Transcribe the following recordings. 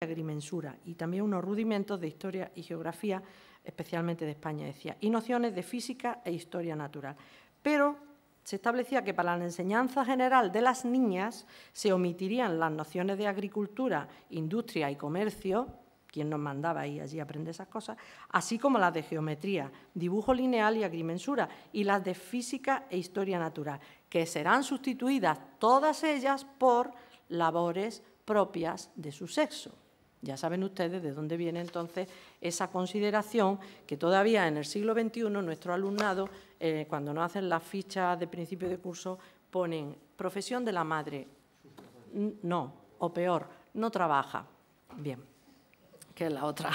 agrimensura y también unos rudimentos de historia y geografía, especialmente de España, decía, y nociones de física e historia natural. Pero se establecía que para la enseñanza general de las niñas se omitirían las nociones de agricultura, industria y comercio, quien nos mandaba ahí allí a aprender esas cosas, así como las de geometría, dibujo lineal y agrimensura, y las de física e historia natural, que serán sustituidas todas ellas por labores propias de su sexo. Ya saben ustedes de dónde viene entonces esa consideración que todavía en el siglo XXI nuestro alumnado, cuando nos hacen las fichas de principio de curso, ponen profesión de la madre, no, o peor, no trabaja. Bien, que es la otra.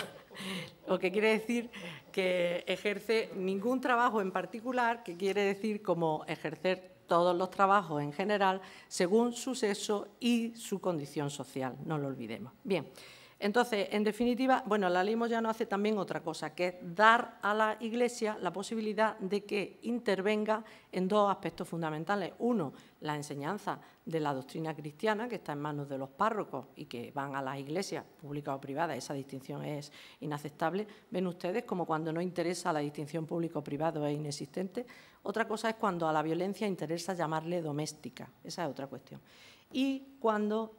Lo que quiere decir que ejerce ningún trabajo en particular, que quiere decir como ejercer todos los trabajos en general según su sexo y su condición social, no lo olvidemos. Bien. Entonces, en definitiva, bueno, la ley Moyano hace también otra cosa, que es dar a la Iglesia la posibilidad de que intervenga en dos aspectos fundamentales. Uno, la enseñanza de la doctrina cristiana, que está en manos de los párrocos y que van a las iglesias, públicas o privadas, esa distinción es inaceptable. Ven ustedes como cuando no interesa la distinción público-privado es inexistente. Otra cosa es cuando a la violencia interesa llamarle doméstica, esa es otra cuestión. Y cuando,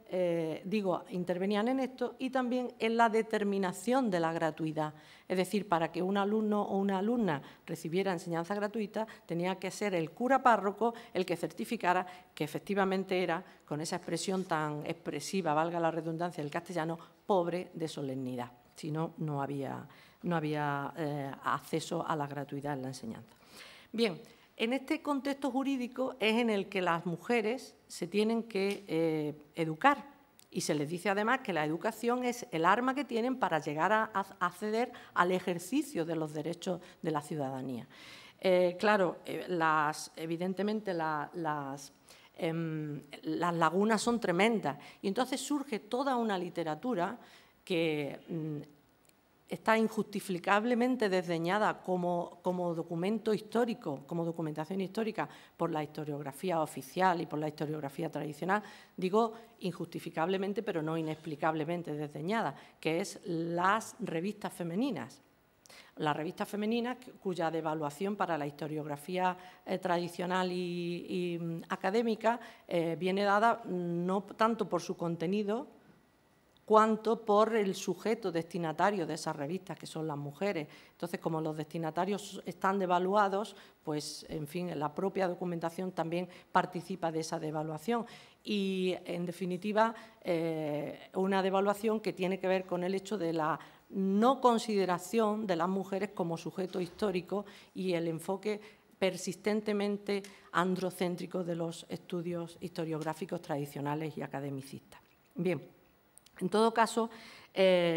intervenían en esto y también en la determinación de la gratuidad. Es decir, para que un alumno o una alumna recibiera enseñanza gratuita, tenía que ser el cura párroco el que certificara que efectivamente era, con esa expresión tan expresiva, valga la redundancia del castellano, pobre de solemnidad. Si no, no había acceso a la gratuidad en la enseñanza. Bien. En este contexto jurídico es en el que las mujeres se tienen que educar y se les dice además que la educación es el arma que tienen para llegar a acceder al ejercicio de los derechos de la ciudadanía. Evidentemente las lagunas son tremendas y entonces surge toda una literatura que está injustificablemente desdeñada como documento histórico, como documentación histórica por la historiografía oficial y por la historiografía tradicional, digo injustificablemente pero no inexplicablemente desdeñada, que es las revistas femeninas. Las revistas femeninas cuya devaluación para la historiografía tradicional y académica viene dada no tanto por su contenido, cuanto por el sujeto destinatario de esas revistas, que son las mujeres. Entonces, como los destinatarios están devaluados, pues, en fin, la propia documentación también participa de esa devaluación. Y, en definitiva, una devaluación que tiene que ver con el hecho de la no consideración de las mujeres como sujeto histórico y el enfoque persistentemente androcéntrico de los estudios historiográficos tradicionales y academicistas. Bien. En todo caso,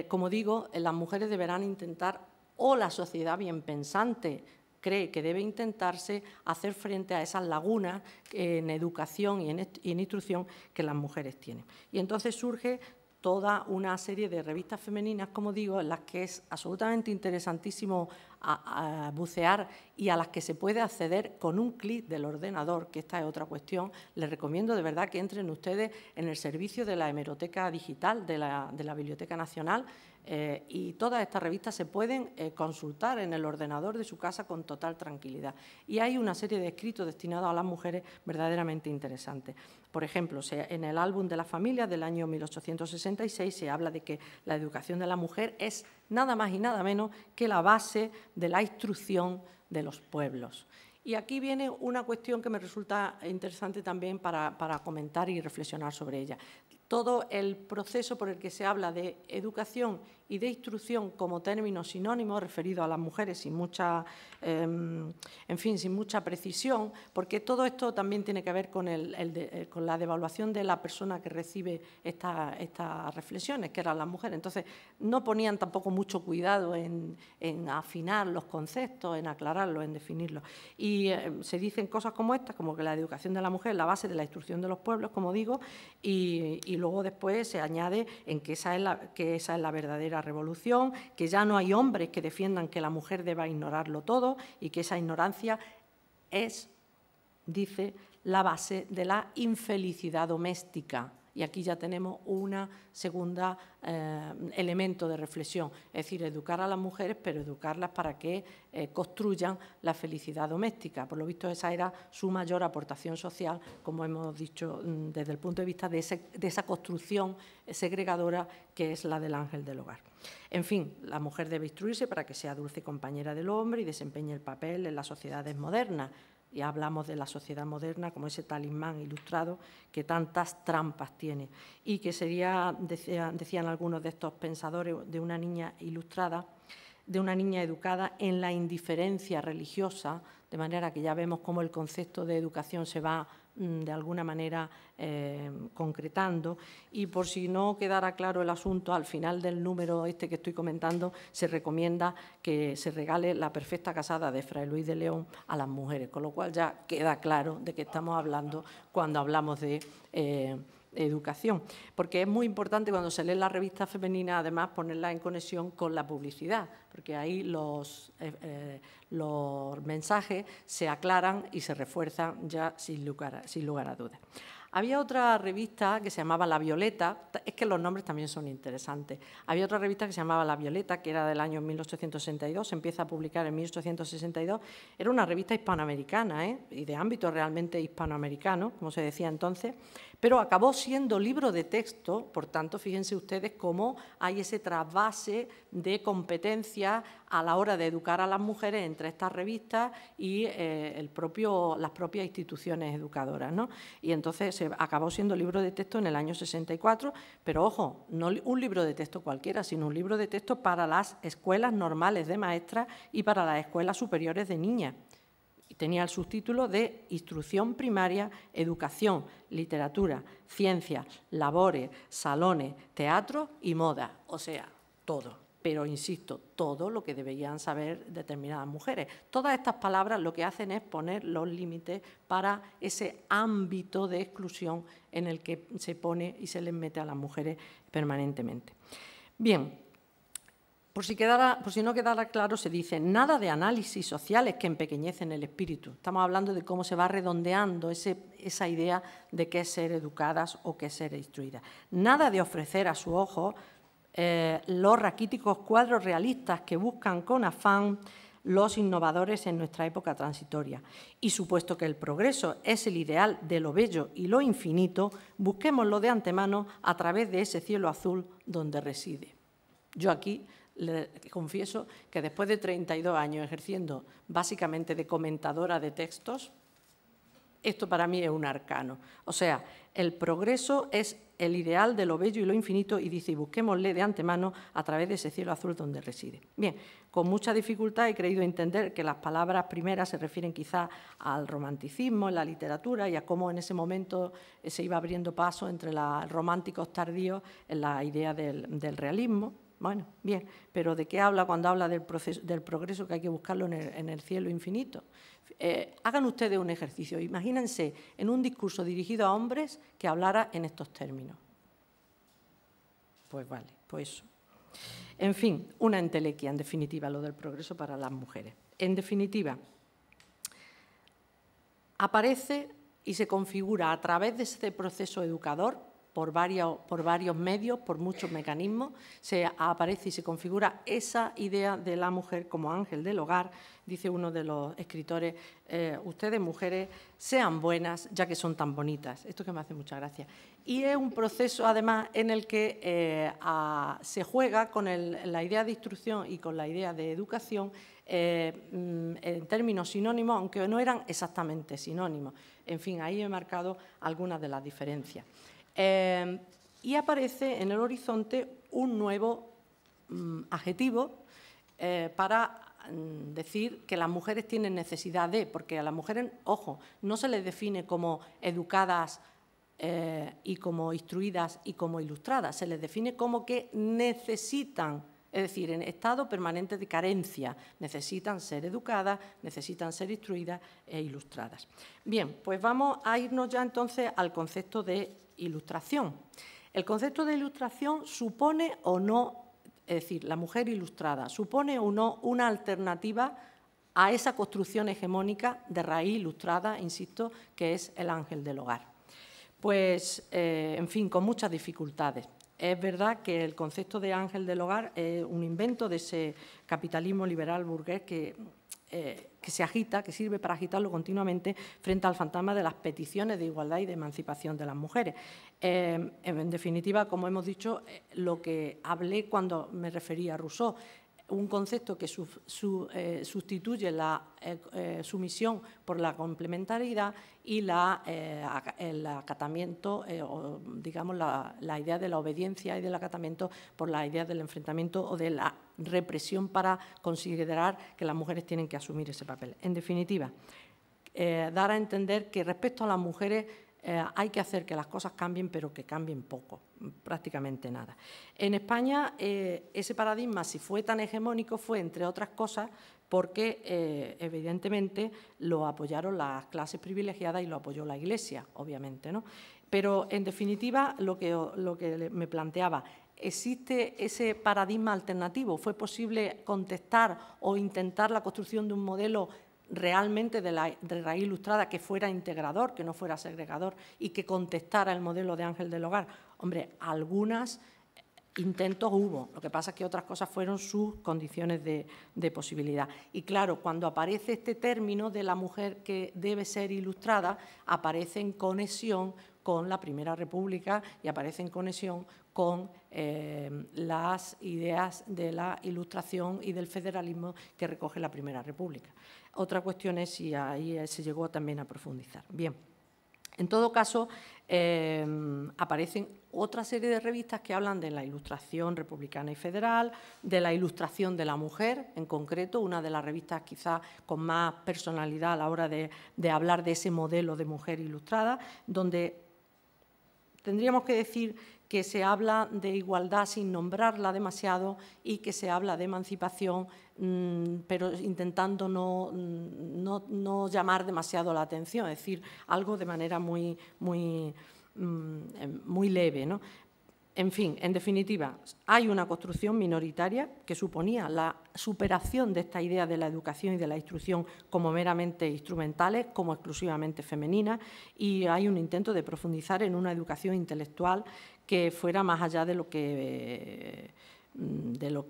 como digo, las mujeres deberán intentar, o la sociedad bien pensante cree que debe intentarse, hacer frente a esas lagunas en educación y en instrucción que las mujeres tienen. Y entonces surge toda una serie de revistas femeninas, como digo, en las que es absolutamente interesantísimo a bucear y a las que se puede acceder con un clic del ordenador, que esta es otra cuestión. Les recomiendo de verdad que entren ustedes en el servicio de la hemeroteca digital de la Biblioteca Nacional y todas estas revistas se pueden consultar en el ordenador de su casa con total tranquilidad. Y hay una serie de escritos destinados a las mujeres verdaderamente interesantes. Por ejemplo, en el álbum de la familia del año 1866 se habla de que la educación de la mujer es nada más y nada menos que la base de la instrucción de los pueblos. Y aquí viene una cuestión que me resulta interesante también para comentar y reflexionar sobre ella. Todo el proceso por el que se habla de educación y de instrucción como términos sinónimos referidos a las mujeres sin mucha, sin mucha precisión, porque todo esto también tiene que ver con la devaluación de la persona que recibe estas reflexiones, que eran las mujeres. Entonces, no ponían tampoco mucho cuidado en afinar los conceptos, en aclararlos, en definirlos. Y se dicen cosas como estas, como que la educación de la mujer es la base de la instrucción de los pueblos, como digo, y luego después se añade en que esa es la verdadera revolución, que ya no hay hombres que defiendan que la mujer deba ignorarlo todo y que esa ignorancia es, dice, la base de la infelicidad doméstica. Y aquí ya tenemos una segunda elemento de reflexión, es decir, educar a las mujeres, pero educarlas para que construyan la felicidad doméstica. Por lo visto, esa era su mayor aportación social, como hemos dicho, desde el punto de vista de esa construcción segregadora que es la del ángel del hogar. En fin, la mujer debe instruirse para que sea dulce compañera del hombre y desempeñe el papel en las sociedades modernas. Y hablamos de la sociedad moderna como ese talismán ilustrado que tantas trampas tiene y que sería, decían algunos de estos pensadores, de una niña ilustrada, de una niña educada en la indiferencia religiosa, de manera que ya vemos cómo el concepto de educación se va de alguna manera concretando. Y por si no quedara claro el asunto, al final del número que estoy comentando se recomienda que se regale la perfecta casada de Fray Luis de León a las mujeres, con lo cual ya queda claro de qué estamos hablando cuando hablamos de educación, porque es muy importante cuando se lee la revista femenina, además, ponerla en conexión con la publicidad, porque ahí los mensajes se aclaran y se refuerzan ya sin lugar a dudas. Había otra revista que se llamaba La Violeta, es que los nombres también son interesantes. Había otra revista que se llamaba La Violeta, que era del año 1862, se empieza a publicar en 1862. Era una revista hispanoamericana, y de ámbito realmente hispanoamericano, como se decía entonces, pero acabó siendo libro de texto. Por tanto, fíjense ustedes cómo hay ese trasvase de competencias a la hora de educar a las mujeres entre estas revistas y las propias instituciones educadoras, ¿no? Y entonces se acabó siendo libro de texto en el año 64, pero ojo, no un libro de texto cualquiera, sino un libro de texto para las escuelas normales de maestras y para las escuelas superiores de niñas. Tenía el subtítulo de Instrucción primaria, educación, literatura, ciencias, labores, salones, teatro y moda. O sea, todo. Pero, insisto, todo lo que deberían saber determinadas mujeres. Todas estas palabras lo que hacen es poner los límites para ese ámbito de exclusión en el que se pone y se les mete a las mujeres permanentemente. Bien. Por si no quedara claro, se dice nada de análisis sociales que empequeñecen el espíritu. Estamos hablando de cómo se va redondeando esa idea de qué es ser educadas o qué es ser instruidas. Nada de ofrecer a su ojo los raquíticos cuadros realistas que buscan con afán los innovadores en nuestra época transitoria. Y supuesto que el progreso es el ideal de lo bello y lo infinito, busquémoslo de antemano a través de ese cielo azul donde reside. Yo aquí le confieso que después de 32 años ejerciendo básicamente de comentadora de textos, esto para mí es un arcano. O sea, el progreso es el ideal de lo bello y lo infinito y dice, y busquémosle de antemano a través de ese cielo azul donde reside. Bien, con mucha dificultad he creído entender que las palabras primeras se refieren quizá al romanticismo en la literatura y a cómo en ese momento se iba abriendo paso entre los románticos tardíos en la idea del realismo. Bueno, bien, pero ¿de qué habla cuando habla del progreso que hay que buscarlo en el cielo infinito? Hagan ustedes un ejercicio. Imagínense en un discurso dirigido a hombres que hablara en estos términos. Pues vale, pues eso. En fin, una entelequia, en definitiva, lo del progreso para las mujeres. En definitiva, aparece y se configura a través de este proceso educador, por varios medios, por muchos mecanismos, se aparece y se configura esa idea de la mujer como ángel del hogar. Dice uno de los escritores, ustedes mujeres sean buenas ya que son tan bonitas. Esto que me hace mucha gracia. Y es un proceso además en el que se juega con la idea de instrucción y con la idea de educación en términos sinónimos, aunque no eran exactamente sinónimos. En fin, ahí he marcado algunas de las diferencias. Y aparece en el horizonte un nuevo adjetivo para decir que las mujeres tienen necesidad de, porque a las mujeres, ojo, no se les define como educadas y como instruidas y como ilustradas, se les define como que necesitan, es decir, en estado permanente de carencia, necesitan ser educadas, necesitan ser instruidas e ilustradas. Bien, pues vamos a irnos ya entonces al concepto de ilustración. El concepto de ilustración supone o no, es decir, la mujer ilustrada, supone o no una alternativa a esa construcción hegemónica de raíz ilustrada, insisto, que es el ángel del hogar. Pues, en fin, con muchas dificultades. Es verdad que el concepto de ángel del hogar es un invento de ese capitalismo liberal burgués que se agita, que sirve para agitarlo continuamente frente al fantasma de las peticiones de igualdad y de emancipación de las mujeres. En definitiva, como hemos dicho, lo que hablé cuando me refería a Rousseau, un concepto que sustituye la sumisión por la complementariedad y el acatamiento, o digamos la idea de la obediencia y del acatamiento por la idea del enfrentamiento o de la represión para considerar que las mujeres tienen que asumir ese papel. En definitiva, dar a entender que respecto a las mujeres hay que hacer que las cosas cambien, pero que cambien poco, prácticamente nada. En España, ese paradigma, si fue tan hegemónico, fue, entre otras cosas, porque evidentemente lo apoyaron las clases privilegiadas y lo apoyó la Iglesia, obviamente, ¿no? Pero, en definitiva, lo que me planteaba, ¿existe ese paradigma alternativo? ¿Fue posible contestar o intentar la construcción de un modelo realmente de raíz ilustrada que fuera integrador, que no fuera segregador y que contestara el modelo de ángel del hogar? Hombre, algunos intentos hubo, lo que pasa es que otras cosas fueron sus condiciones de posibilidad. Y claro, cuando aparece este término de la mujer que debe ser ilustrada, aparece en conexión con la Primera República y aparece en conexión con las ideas de la Ilustración y del federalismo que recoge la Primera República. Otra cuestión es si ahí se llegó también a profundizar. Bien, en todo caso, aparecen otra serie de revistas que hablan de la Ilustración republicana y federal, de la Ilustración de la mujer, en concreto, una de las revistas quizás con más personalidad a la hora de hablar de ese modelo de mujer ilustrada, donde tendríamos que decir que se habla de igualdad sin nombrarla demasiado y que se habla de emancipación, pero intentando no llamar demasiado la atención, es decir, algo de manera muy leve, ¿no? En fin, en definitiva, hay una construcción minoritaria que suponía la superación de esta idea de la educación y de la instrucción como meramente instrumentales, como exclusivamente femeninas, y hay un intento de profundizar en una educación intelectual que fuera más allá de lo que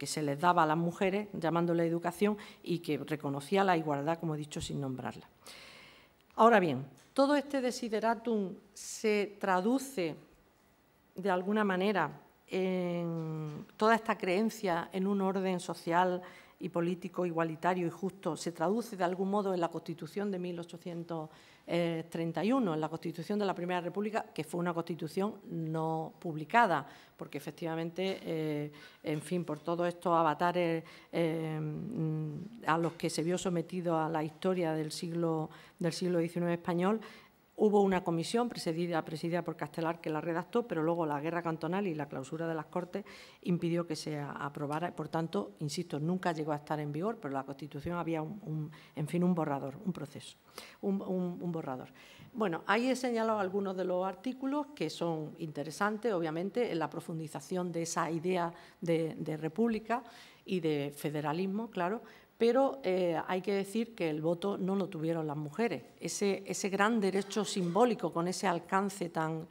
se les daba a las mujeres, llamándole educación, y que reconocía la igualdad, como he dicho, sin nombrarla. Ahora bien, todo este desideratum se traduce de alguna manera en toda esta creencia en un orden social y político igualitario y justo, se traduce de algún modo en la Constitución de 1831, en la Constitución de la Primera República, que fue una Constitución no publicada, porque efectivamente, en fin, por todos estos avatares a los que se vio sometido a la historia del siglo XIX español, hubo una comisión presidida por Castelar que la redactó, pero luego la guerra cantonal y la clausura de las Cortes impidió que se aprobara. Por tanto, insisto, nunca llegó a estar en vigor, pero la Constitución había un borrador, un proceso, un borrador. Bueno, ahí he señalado algunos de los artículos que son interesantes, obviamente, en la profundización de esa idea de república y de federalismo, claro, pero hay que decir que el voto no lo tuvieron las mujeres. Ese gran derecho simbólico con ese alcance tan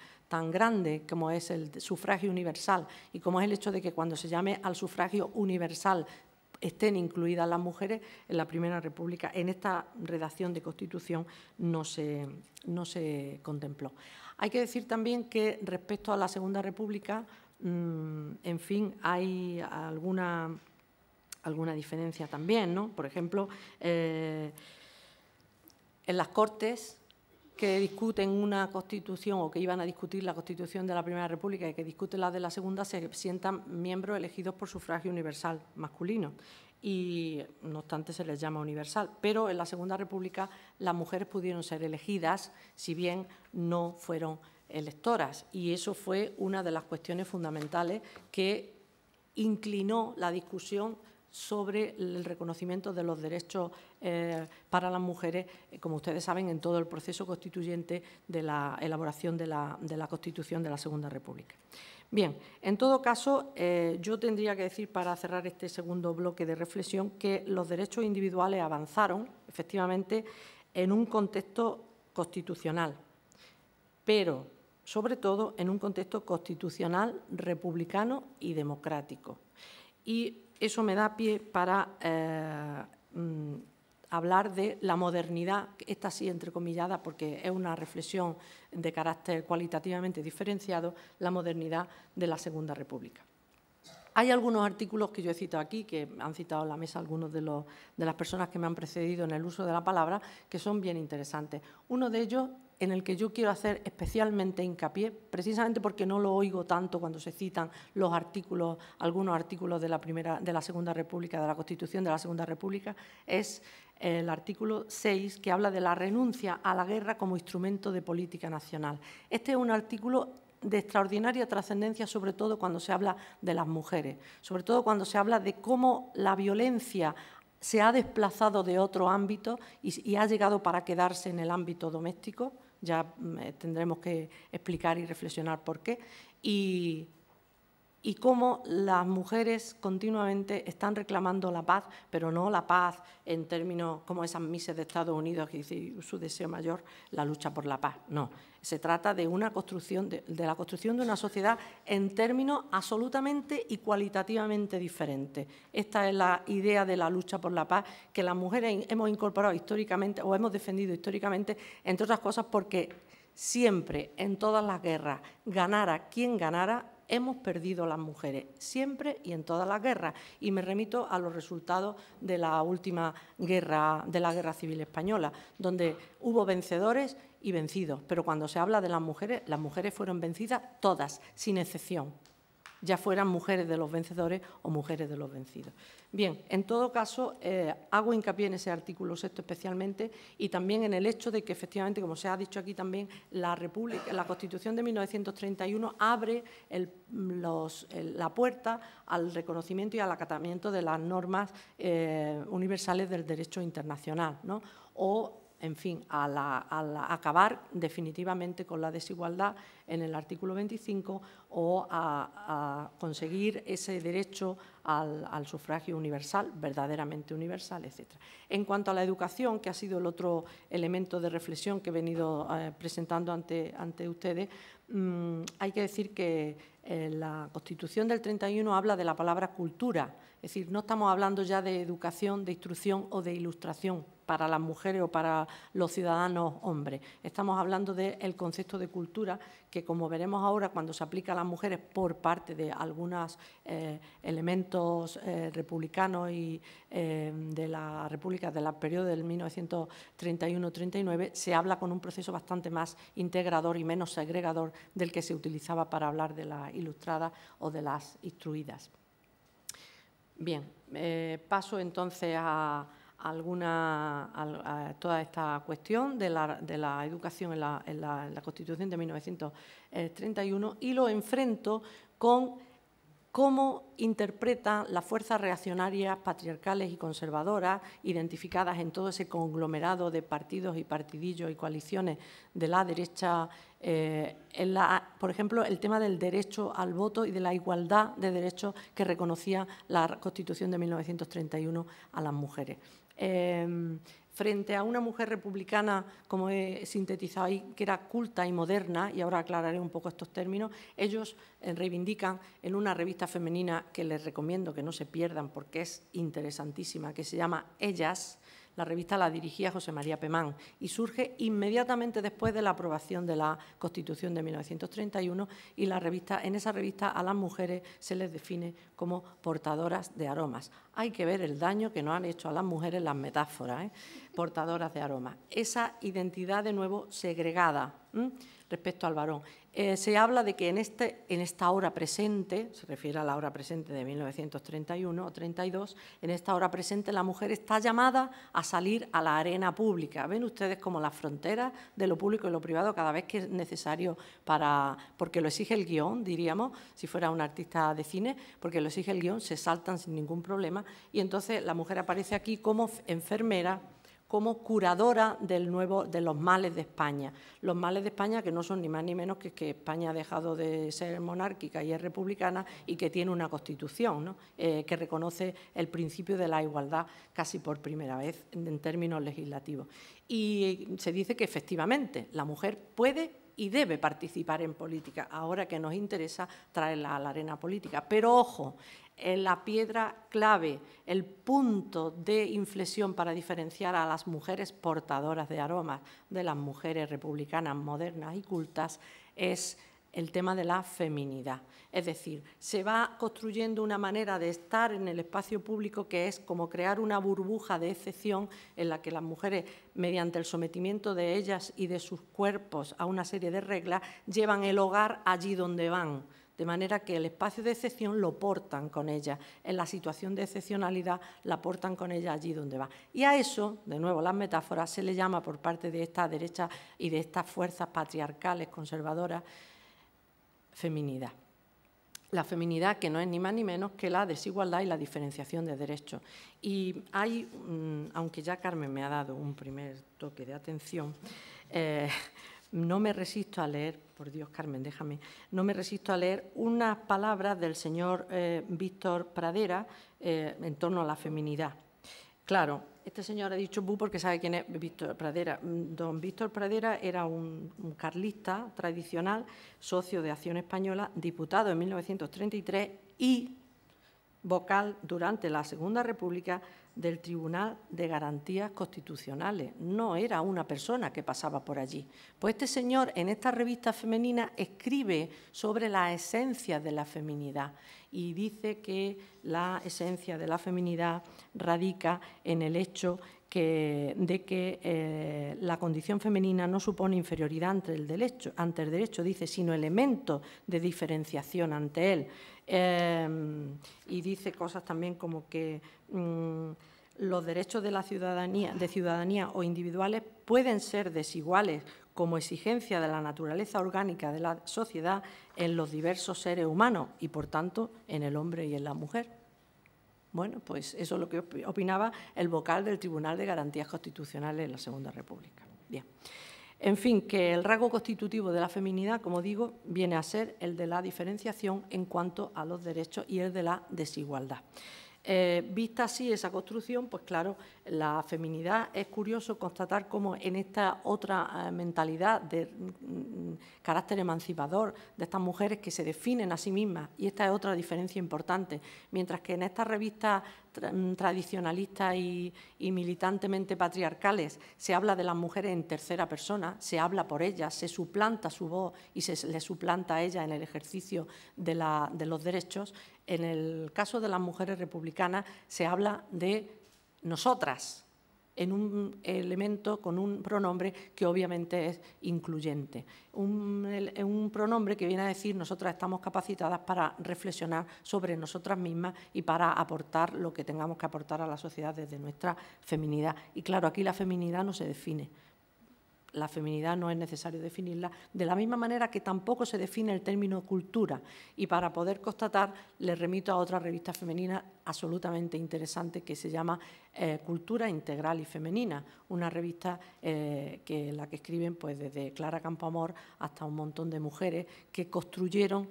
grande como es el sufragio universal y como es el hecho de que cuando se llame al sufragio universal estén incluidas las mujeres, en la Primera República, en esta redacción de Constitución, no se contempló. Hay que decir también que respecto a la Segunda República, en fin, hay alguna diferencia también, ¿no? Por ejemplo, en las Cortes que discuten una Constitución o que iban a discutir la Constitución de la Primera República y que discuten la de la Segunda, se sientan miembros elegidos por sufragio universal masculino y, no obstante, se les llama universal. Pero en la Segunda República las mujeres pudieron ser elegidas, si bien no fueron electoras, y eso fue una de las cuestiones fundamentales que inclinó la discusión sobre el reconocimiento de los derechos para las mujeres, como ustedes saben, en todo el proceso constituyente de la elaboración de la Constitución de la Segunda República. Bien, en todo caso, yo tendría que decir, para cerrar este segundo bloque de reflexión, que los derechos individuales avanzaron, efectivamente, en un contexto constitucional, pero sobre todo en un contexto constitucional, republicano y democrático. Y eso me da pie para hablar de la modernidad, esta sí entrecomillada porque es una reflexión de carácter cualitativamente diferenciado, la modernidad de la Segunda República. Hay algunos artículos que yo he citado aquí, que han citado en la mesa algunos de las personas que me han precedido en el uso de la palabra, que son bien interesantes. Uno de ellos, en el que yo quiero hacer especialmente hincapié, precisamente porque no lo oigo tanto cuando se citan los artículos, algunos artículos de la Segunda República, de la Constitución de la Segunda República, es el artículo 6, que habla de la renuncia a la guerra como instrumento de política nacional. Este es un artículo de extraordinaria trascendencia, sobre todo cuando se habla de las mujeres, sobre todo cuando se habla de cómo la violencia se ha desplazado de otro ámbito y ha llegado para quedarse en el ámbito doméstico. Ya tendremos que explicar y reflexionar por qué. Y cómo las mujeres continuamente están reclamando la paz, pero no la paz en términos como esas mises de Estados Unidos que dicen su deseo mayor, la lucha por la paz. No, se trata de una construcción, de la construcción de una sociedad en términos absolutamente y cualitativamente diferentes. Esta es la idea de la lucha por la paz que las mujeres hemos incorporado históricamente o hemos defendido históricamente, entre otras cosas porque siempre, en todas las guerras, ganara quien ganara, hemos perdido las mujeres, siempre y en todas las guerras. Y me remito a los resultados de la última guerra, de la Guerra Civil Española, donde hubo vencedores y vencidos. Pero cuando se habla de las mujeres fueron vencidas todas, sin excepción, ya fueran mujeres de los vencedores o mujeres de los vencidos. Bien, en todo caso, hago hincapié en ese artículo 6 especialmente y también en el hecho de que, efectivamente, como se ha dicho aquí también, la Constitución de 1931 abre la puerta al reconocimiento y al acatamiento de las normas universales del derecho internacional, ¿no? O, en fin, a acabar definitivamente con la desigualdad en el artículo 25 o a conseguir ese derecho al sufragio universal, verdaderamente universal, etc. En cuanto a la educación, que ha sido el otro elemento de reflexión que he venido presentando ante ustedes, hay que decir que la Constitución del 31 habla de la palabra cultura, es decir, no estamos hablando ya de educación, de instrucción o de ilustración para las mujeres o para los ciudadanos hombres. Estamos hablando del concepto de cultura que, como veremos ahora, cuando se aplica a las mujeres por parte de algunos elementos republicanos y de la República del periodo del 1931-39, se habla con un proceso bastante más integrador y menos segregador del que se utilizaba para hablar de las ilustradas o de las instruidas. Bien, paso entonces a toda esta cuestión de la educación en la Constitución de 1931 y lo enfrento con cómo interpretan las fuerzas reaccionarias, patriarcales y conservadoras, identificadas en todo ese conglomerado de partidos y partidillos y coaliciones de la derecha, por ejemplo, el tema del derecho al voto y de la igualdad de derechos que reconocía la Constitución de 1931 a las mujeres. Frente a una mujer republicana, como he sintetizado ahí, que era culta y moderna, y ahora aclararé un poco estos términos, ellos reivindican en una revista femenina que les recomiendo que no se pierdan porque es interesantísima, que se llama Ellas. La revista la dirigía José María Pemán y surge inmediatamente después de la aprobación de la Constitución de 1931 y en esa revista a las mujeres se les define como portadoras de aromas. Hay que ver el daño que nos han hecho a las mujeres las metáforas, portadoras de aromas. Esa identidad, de nuevo, segregada respecto al varón. Se habla de que en esta hora presente, se refiere a la hora presente de 1931 o 32, en esta hora presente la mujer está llamada a salir a la arena pública. Ven ustedes como las fronteras de lo público y lo privado cada vez que es necesario porque lo exige el guión, diríamos, si fuera un artista de cine, porque lo exige el guión, se saltan sin ningún problema y entonces la mujer aparece aquí como enfermera, como curadora de los males de España. Los males de España que no son ni más ni menos que España ha dejado de ser monárquica y es republicana y que tiene una Constitución, ¿no? Que reconoce el principio de la igualdad casi por primera vez en términos legislativos. Y se dice que efectivamente la mujer puede y debe participar en política, ahora que nos interesa traerla a la arena política. Pero ojo, la piedra clave, el punto de inflexión para diferenciar a las mujeres portadoras de aromas de las mujeres republicanas modernas y cultas es el tema de la feminidad. Es decir, se va construyendo una manera de estar en el espacio público que es como crear una burbuja de excepción en la que las mujeres, mediante el sometimiento de ellas y de sus cuerpos a una serie de reglas, llevan el hogar allí donde van. De manera que el espacio de excepción lo portan con ella, en la situación de excepcionalidad la portan con ella allí donde va. Y a eso, de nuevo las metáforas, se le llama por parte de esta derecha y de estas fuerzas patriarcales conservadoras, feminidad. La feminidad que no es ni más ni menos que la desigualdad y la diferenciación de derechos. Y hay, aunque ya Carmen me ha dado un primer toque de atención, no me resisto a leer, por Dios, Carmen, déjame, no me resisto a leer unas palabras del señor Víctor Pradera en torno a la feminidad. Claro, este señor ha dicho bu porque sabe quién es Víctor Pradera. Don Víctor Pradera era un carlista tradicional, socio de Acción Española, diputado en 1933 y vocal durante la Segunda República del Tribunal de Garantías Constitucionales. No era una persona que pasaba por allí. Pues este señor en esta revista femenina escribe sobre la esencia de la feminidad y dice que la esencia de la feminidad radica en el hecho de que la condición femenina no supone inferioridad ante el derecho, dice, sino elemento de diferenciación ante él. Y dice cosas también como que los derechos de la ciudadanía o individuales pueden ser desiguales como exigencia de la naturaleza orgánica de la sociedad en los diversos seres humanos y, por tanto, en el hombre y en la mujer. Bueno, pues eso es lo que opinaba el vocal del Tribunal de Garantías Constitucionales en la Segunda República. Bien. En fin, que el rasgo constitutivo de la feminidad, como digo, viene a ser el de la diferenciación en cuanto a los derechos y el de la desigualdad. Vista así esa construcción, pues claro, la feminidad es curioso constatar cómo en esta otra mentalidad de carácter emancipador de estas mujeres que se definen a sí mismas, y esta es otra diferencia importante, mientras que en estas revistas tradicionalistas y militantemente patriarcales se habla de las mujeres en tercera persona, se habla por ellas, se suplanta su voz y se les suplanta a ellas en el ejercicio de los derechos. En el caso de las mujeres republicanas se habla de nosotras, en un elemento con un pronombre que obviamente es incluyente. Un pronombre que viene a decir nosotras estamos capacitadas para reflexionar sobre nosotras mismas y para aportar lo que tengamos que aportar a la sociedad desde nuestra feminidad. Y claro, aquí la feminidad no se define. La feminidad no es necesario definirla, de la misma manera que tampoco se define el término cultura. Y para poder constatar, les remito a otra revista femenina absolutamente interesante que se llama Cultura Integral y Femenina, una revista en la que escriben pues, desde Clara Campoamor hasta un montón de mujeres que construyeron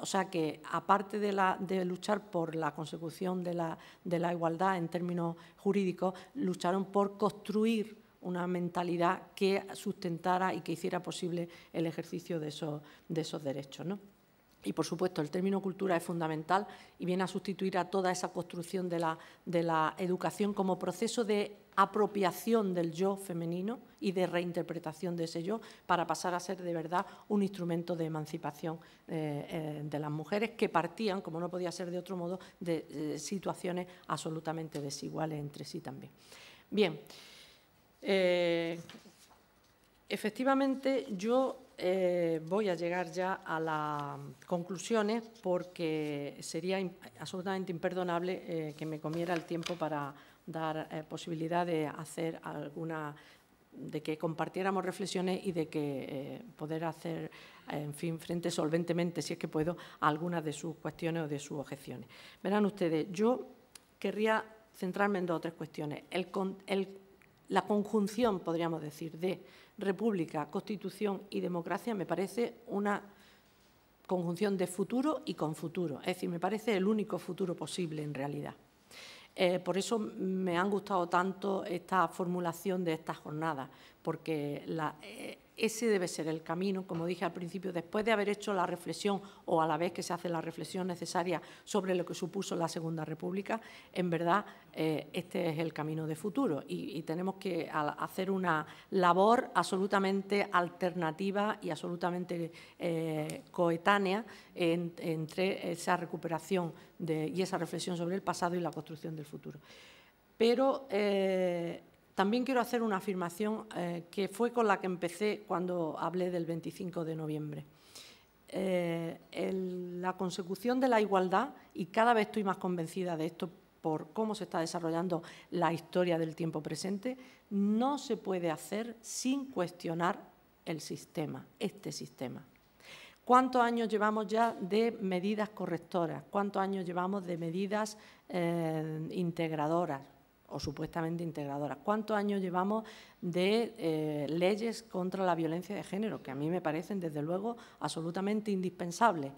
o sea que aparte de luchar por la consecución de la igualdad en términos jurídicos, lucharon por construir una mentalidad que sustentara y que hiciera posible el ejercicio de esos derechos, ¿no? Y, por supuesto, el término cultura es fundamental y viene a sustituir a toda esa construcción de la educación como proceso de apropiación del yo femenino y de reinterpretación de ese yo para pasar a ser de verdad un instrumento de emancipación de las mujeres que partían, como no podía ser de otro modo, de situaciones absolutamente desiguales entre sí también. Bien. Efectivamente, yo voy a llegar ya a las conclusiones porque sería absolutamente imperdonable que me comiera el tiempo para dar posibilidad de hacer de que compartiéramos reflexiones y de que poder hacer, en fin, frente solventemente, si es que puedo, a algunas de sus cuestiones o de sus objeciones. Verán ustedes, yo querría centrarme en dos o tres cuestiones. La conjunción, podríamos decir, de república, constitución y democracia me parece una conjunción de futuro y con futuro. Es decir, me parece el único futuro posible en realidad. Por eso me han gustado tanto esta formulación de esta jornada, porque ese debe ser el camino, como dije al principio, después de haber hecho la reflexión o a la vez que se hace la reflexión necesaria sobre lo que supuso la Segunda República, en verdad este es el camino de futuro y tenemos que hacer una labor absolutamente alternativa y absolutamente coetánea entre esa recuperación y esa reflexión sobre el pasado y la construcción del futuro. Pero también quiero hacer una afirmación que fue con la que empecé cuando hablé del 25 de noviembre. La consecución de la igualdad, y cada vez estoy más convencida de esto por cómo se está desarrollando la historia del tiempo presente, no se puede hacer sin cuestionar el sistema, este sistema. ¿Cuántos años llevamos ya de medidas correctoras? ¿Cuántos años llevamos de medidas integradoras o supuestamente integradoras? ¿Cuántos años llevamos de leyes contra la violencia de género? Que a mí me parecen, desde luego, absolutamente indispensables,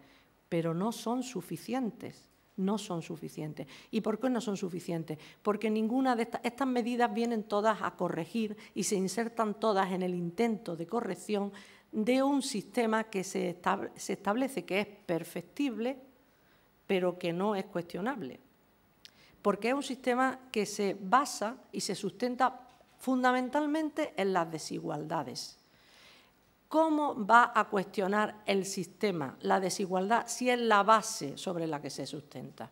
pero no son suficientes. No son suficientes. ¿Y por qué no son suficientes? Porque ninguna de estas medidas vienen todas a corregir y se insertan todas en el intento de corrección de un sistema que se establece que es perfectible, pero que no es cuestionable. Porque es un sistema que se basa y se sustenta fundamentalmente en las desigualdades. ¿Cómo va a cuestionar el sistema la desigualdad si es la base sobre la que se sustenta?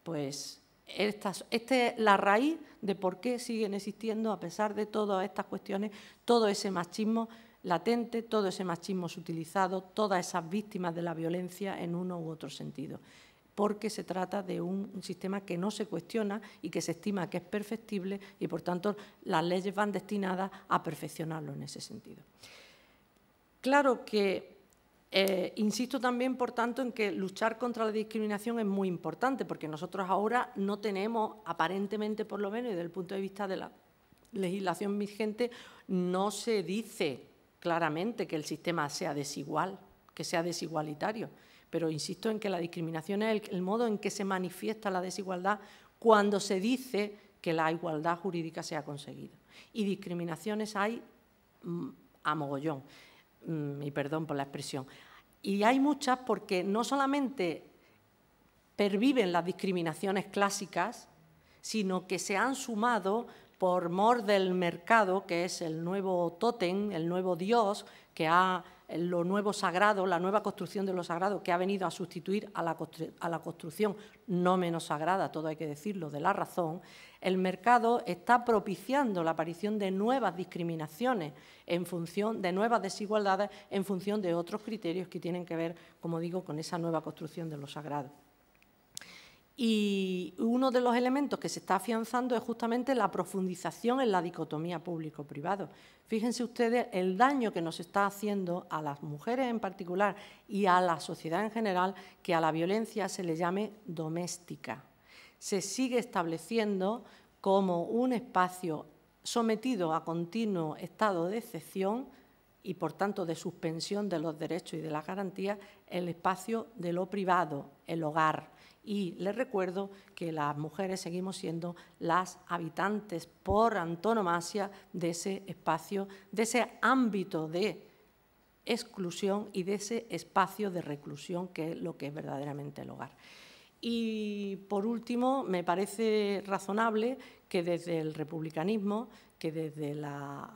Pues esta es la raíz de por qué siguen existiendo, a pesar de todas estas cuestiones, todo ese machismo latente, todo ese machismo sutilizado, todas esas víctimas de la violencia en uno u otro sentido. Porque se trata de un sistema que no se cuestiona y que se estima que es perfectible y, por tanto, las leyes van destinadas a perfeccionarlo en ese sentido. Claro que insisto también, por tanto, en que luchar contra la discriminación es muy importante, porque nosotros ahora no tenemos, aparentemente por lo menos, y desde el punto de vista de la legislación vigente, no se dice claramente que el sistema sea desigual, que sea desigualitario. Pero insisto en que la discriminación es el modo en que se manifiesta la desigualdad cuando se dice que la igualdad jurídica se ha conseguido. Y discriminaciones hay a mogollón, y perdón por la expresión. Y hay muchas porque no solamente perviven las discriminaciones clásicas, sino que se han sumado por mor del mercado, que es el nuevo tótem, el nuevo dios, lo nuevo sagrado, la nueva construcción de lo sagrado, que ha venido a sustituir a la construcción no menos sagrada, todo hay que decirlo, de la razón. El mercado está propiciando la aparición de nuevas discriminaciones en función de nuevas desigualdades en función de otros criterios que tienen que ver, como digo, con esa nueva construcción de lo sagrado. Y uno de los elementos que se está afianzando es justamente la profundización en la dicotomía público-privado. Fíjense ustedes el daño que nos está haciendo a las mujeres en particular y a la sociedad en general que a la violencia se le llame doméstica. Se sigue estableciendo como un espacio sometido a continuo estado de excepción y, por tanto, de suspensión de los derechos y de las garantías, el espacio de lo privado, el hogar. Y les recuerdo que las mujeres seguimos siendo las habitantes por antonomasia de ese espacio, de ese ámbito de exclusión y de ese espacio de reclusión que es lo que es verdaderamente el hogar. Y, por último, me parece razonable que desde el republicanismo, que desde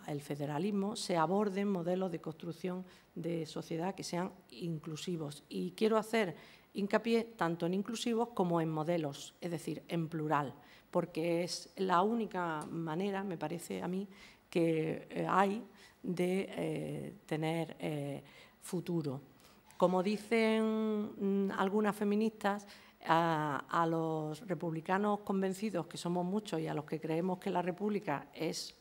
el federalismo, se aborden modelos de construcción de sociedad que sean inclusivos. Y quiero hacer hincapié tanto en inclusivos como en modelos, es decir, en plural, porque es la única manera, me parece a mí, que hay de tener futuro. Como dicen algunas feministas, a los republicanos convencidos, que somos muchos, y a los que creemos que la República es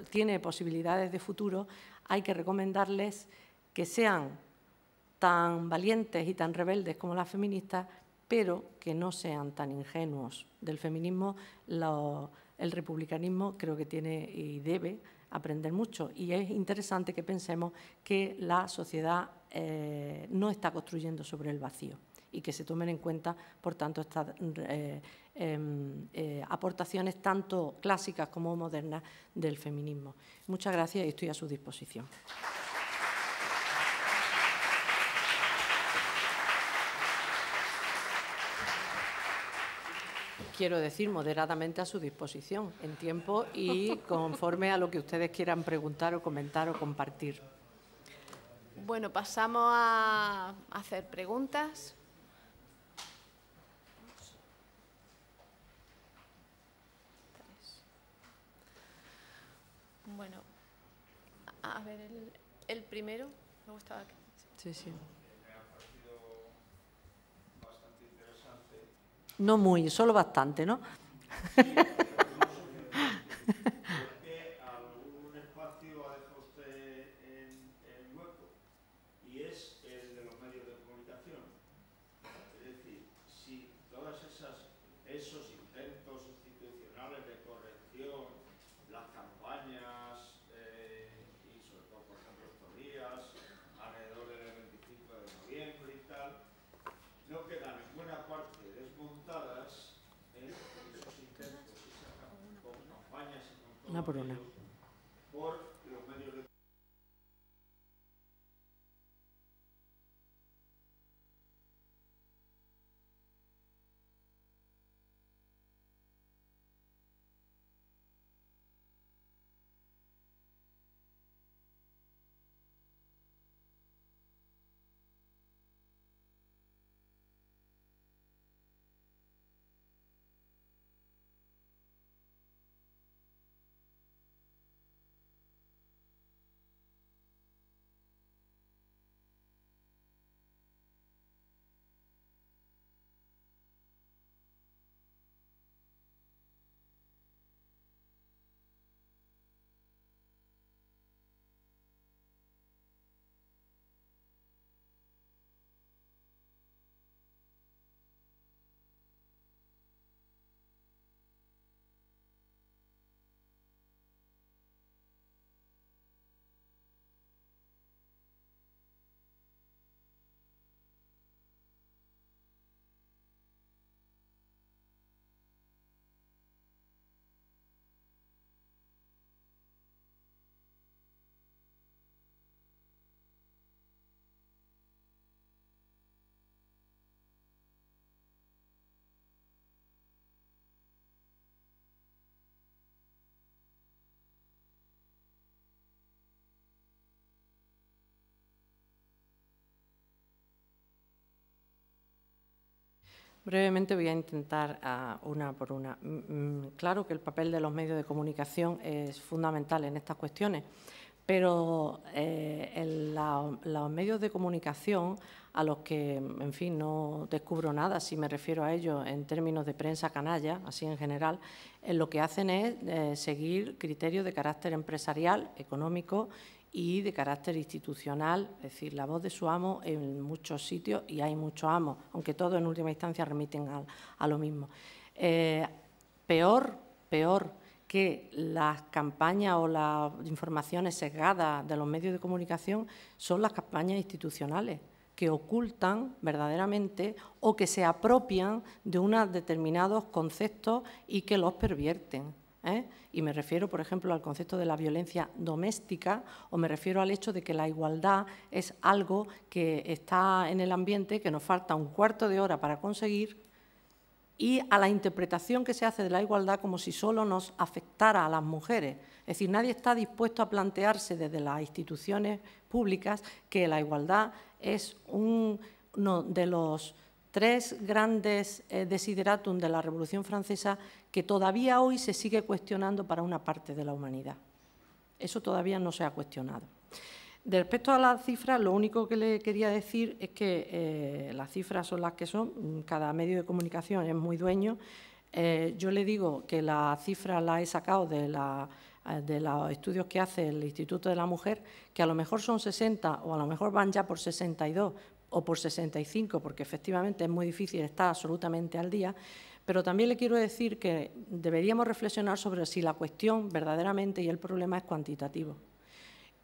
tiene posibilidades de futuro, hay que recomendarles que sean tan valientes y tan rebeldes como las feministas, pero que no sean tan ingenuos. Del feminismo, el republicanismo creo que tiene y debe aprender mucho, y es interesante que pensemos que la sociedad no está construyendo sobre el vacío y que se tomen en cuenta, por tanto, estas aportaciones tanto clásicas como modernas del feminismo. Muchas gracias y estoy a su disposición. Quiero decir, moderadamente a su disposición, en tiempo y conforme a lo que ustedes quieran preguntar o comentar o compartir. Bueno, pasamos a hacer preguntas. Bueno, a ver, el primero, me gustaba aquí. Sí, sí. No muy, solo bastante, ¿no? ¿Por qué algún espacio ha dejado usted en hueco? Y es el de los medios de comunicación. Es decir, si todos esos intentos institucionales de corrección, las campañas y sobre todo, por ejemplo, estos días, alrededor del 25 de noviembre y tal, no quedan en buena parte desmontadas esos intentos con campañas y con todo Una por una. por los medios de Brevemente voy a intentar una por una. Claro que el papel de los medios de comunicación es fundamental en estas cuestiones, pero los medios de comunicación, a los que, en fin, no descubro nada si me refiero a ellos en términos de prensa canalla, así en general, lo que hacen es seguir criterios de carácter empresarial, económico y de carácter institucional, es decir, la voz de su amo en muchos sitios, y hay muchos amos, aunque todos en última instancia remiten a lo mismo. Peor que las campañas o las informaciones sesgadas de los medios de comunicación son las campañas institucionales, que ocultan verdaderamente o que se apropian de unos determinados conceptos y que los pervierten. Y me refiero, por ejemplo, al concepto de la violencia doméstica, o me refiero al hecho de que la igualdad es algo que está en el ambiente, que nos falta un cuarto de hora para conseguir, y a la interpretación que se hace de la igualdad como si solo nos afectara a las mujeres. Es decir, nadie está dispuesto a plantearse desde las instituciones públicas que la igualdad es uno de los tres grandes desideratum de la Revolución Francesa que todavía hoy se sigue cuestionando para una parte de la humanidad. Eso todavía no se ha cuestionado. Respecto a las cifras, lo único que le quería decir es que las cifras son las que son, cada medio de comunicación es muy dueño. Yo le digo que las cifras las he sacado de los estudios que hace el Instituto de la Mujer, que a lo mejor son 60 o a lo mejor van ya por 62 o por 65, porque efectivamente es muy difícil estar absolutamente al día, pero también le quiero decir que deberíamos reflexionar sobre si la cuestión verdaderamente y el problema es cuantitativo.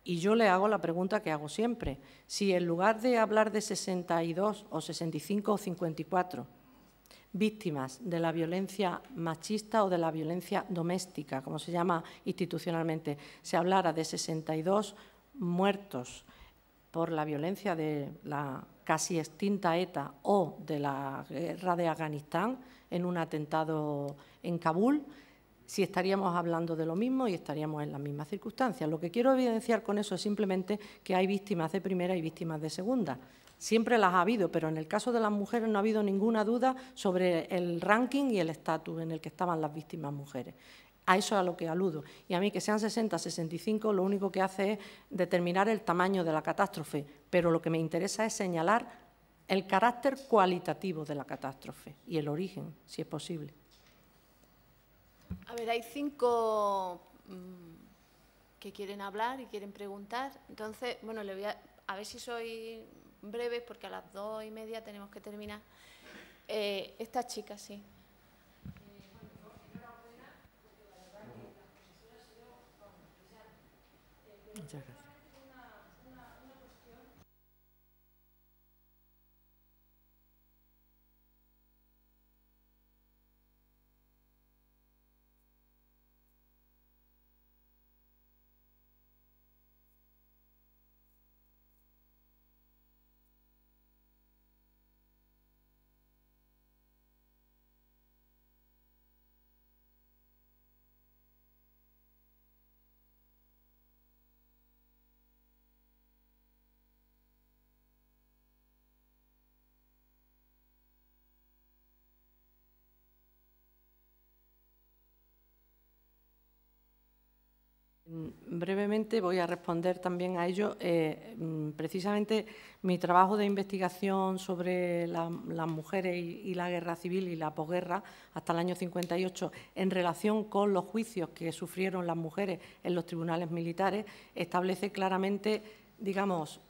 Y yo le hago la pregunta que hago siempre. Si en lugar de hablar de 62 o 65 o 54 víctimas de la violencia machista o de la violencia doméstica, como se llama institucionalmente, se hablara de 62 muertos por la violencia de la casi extinta ETA o de la guerra de Afganistán en un atentado en Kabul, si estaríamos hablando de lo mismo y estaríamos en las mismas circunstancias. Lo que quiero evidenciar con eso es simplemente que hay víctimas de primera y víctimas de segunda. Siempre las ha habido, pero en el caso de las mujeres no ha habido ninguna duda sobre el ranking y el estatus en el que estaban las víctimas mujeres. A eso es a lo que aludo. Y a mí que sean 60, 65, lo único que hace es determinar el tamaño de la catástrofe, pero lo que me interesa es señalar el carácter cualitativo de la catástrofe y el origen, si es posible. A ver, hay 5 que quieren hablar y quieren preguntar. Entonces, bueno, le voy a ver si soy breve, porque a las 2:30 tenemos que terminar. Esta chica, sí. Muchas gracias. Brevemente voy a responder también a ello. Precisamente mi trabajo de investigación sobre las mujeres y la guerra civil y la posguerra hasta el año 58 en relación con los juicios que sufrieron las mujeres en los tribunales militares establece claramente, digamos,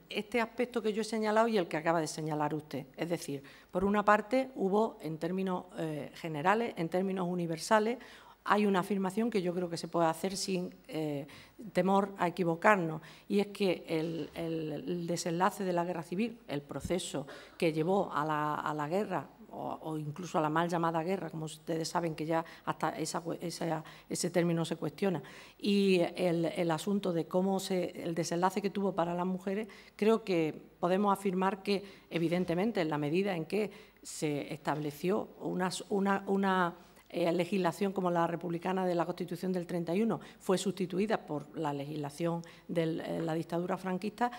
este aspecto que yo he señalado y el que acaba de señalar usted. Es decir, por una parte hubo en términos generales, en términos universales, hay una afirmación que yo creo que se puede hacer sin temor a equivocarnos, y es que el desenlace de la guerra civil, el proceso que llevó a la guerra, o incluso a la mal llamada guerra, como ustedes saben que ya hasta ese término se cuestiona, y el asunto de cómo el desenlace que tuvo para las mujeres, creo que podemos afirmar que, evidentemente, en la medida en que se estableció una legislación como la republicana de la Constitución del 31 fue sustituida por la legislación de la dictadura franquista,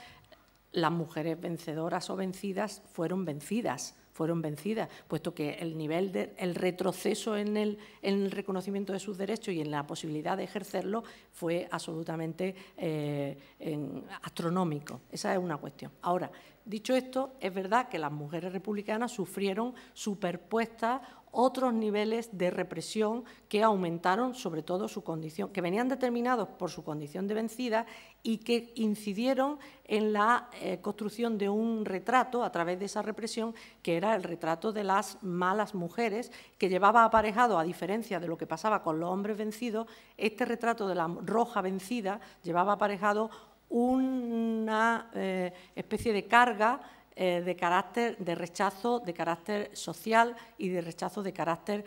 las mujeres vencedoras o vencidas fueron vencidas, puesto que el retroceso en el reconocimiento de sus derechos y en la posibilidad de ejercerlo fue absolutamente astronómico. Esa es una cuestión. Ahora, dicho esto, es verdad que las mujeres republicanas sufrieron superpuestas otros niveles de represión que aumentaron sobre todo su condición, que venían determinados por su condición de vencida y que incidieron en la construcción de un retrato a través de esa represión, que era el retrato de las malas mujeres, que llevaba aparejado, a diferencia de lo que pasaba con los hombres vencidos, este retrato de la roja vencida llevaba aparejado una especie de carga de carácter de rechazo, de carácter social y de rechazo de carácter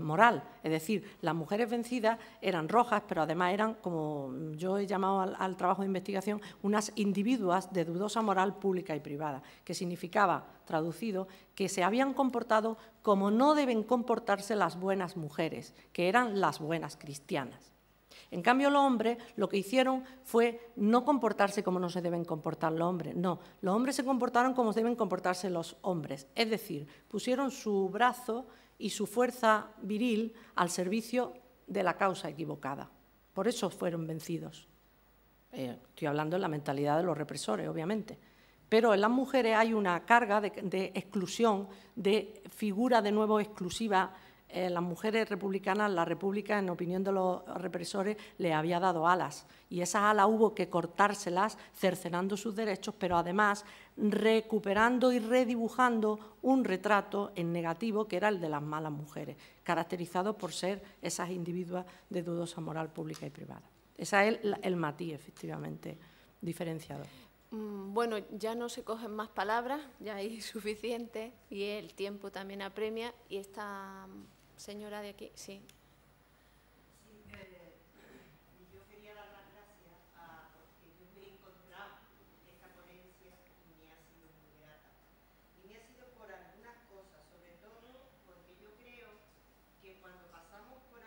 moral. Es decir, las mujeres vencidas eran rojas, pero además eran, como yo he llamado al trabajo de investigación, unas individuas de dudosa moral pública y privada, que significaba, traducido, que se habían comportado como no deben comportarse las buenas mujeres, que eran las buenas cristianas. En cambio, los hombres lo que hicieron fue no comportarse como no se deben comportar los hombres. No, los hombres se comportaron como deben comportarse los hombres. Es decir, pusieron su brazo y su fuerza viril al servicio de la causa equivocada. Por eso fueron vencidos. Estoy hablando de la mentalidad de los represores, obviamente. Pero en las mujeres hay una carga de exclusión, de figura de nuevo exclusiva. Las mujeres republicanas, la República, en opinión de los represores, le había dado alas, y esas alas hubo que cortárselas, cercenando sus derechos, pero además recuperando y redibujando un retrato en negativo que era el de las malas mujeres, caracterizado por ser esas individuas de dudosa moral pública y privada. Ese es el matiz, efectivamente, diferenciador. Bueno, ya no se cogen más palabras, ya hay suficiente y el tiempo también apremia. Y esta señora de aquí, sí. Yo quería dar las gracias porque yo me he encontrado esta ponencia y me ha sido muy grata. Y me ha sido por algunas cosas, sobre todo porque yo creo que cuando pasamos por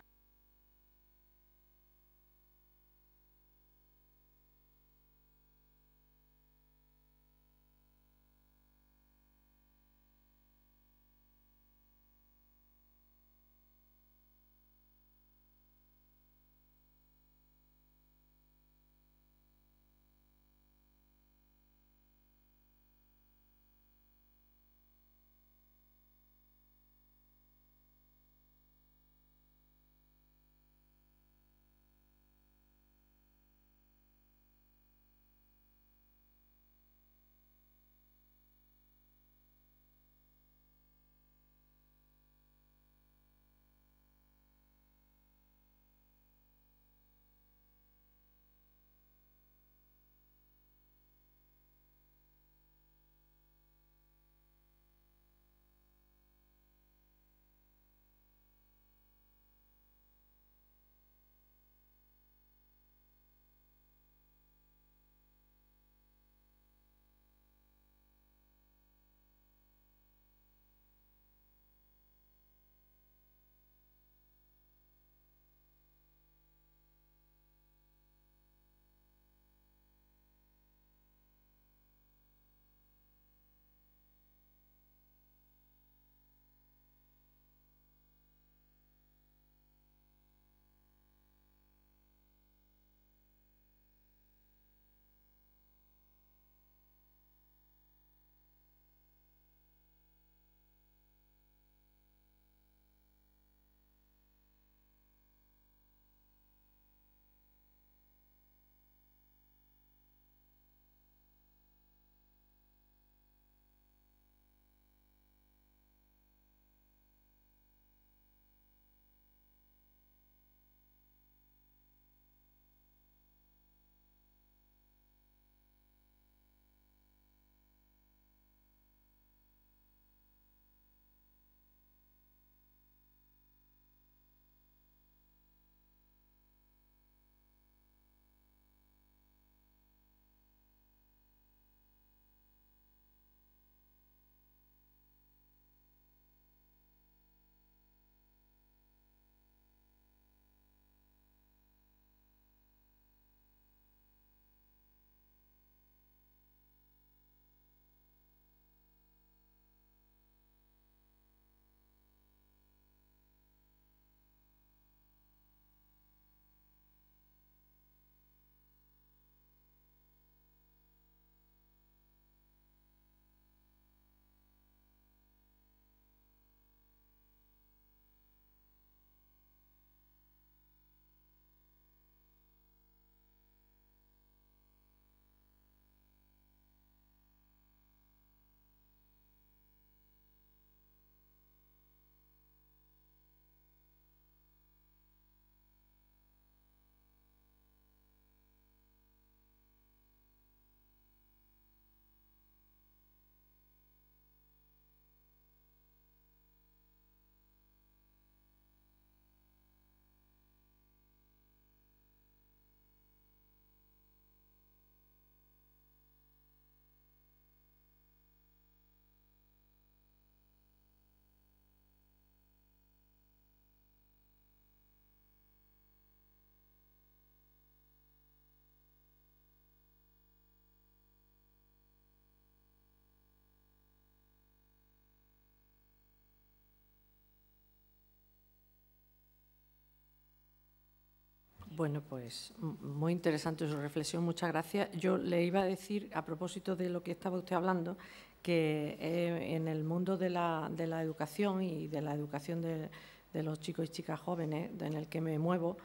Bueno, pues muy interesante su reflexión, muchas gracias. Yo le iba a decir, a propósito de lo que estaba usted hablando, que en el mundo de la educación y de la educación de los chicos y chicas jóvenes en el que me muevo,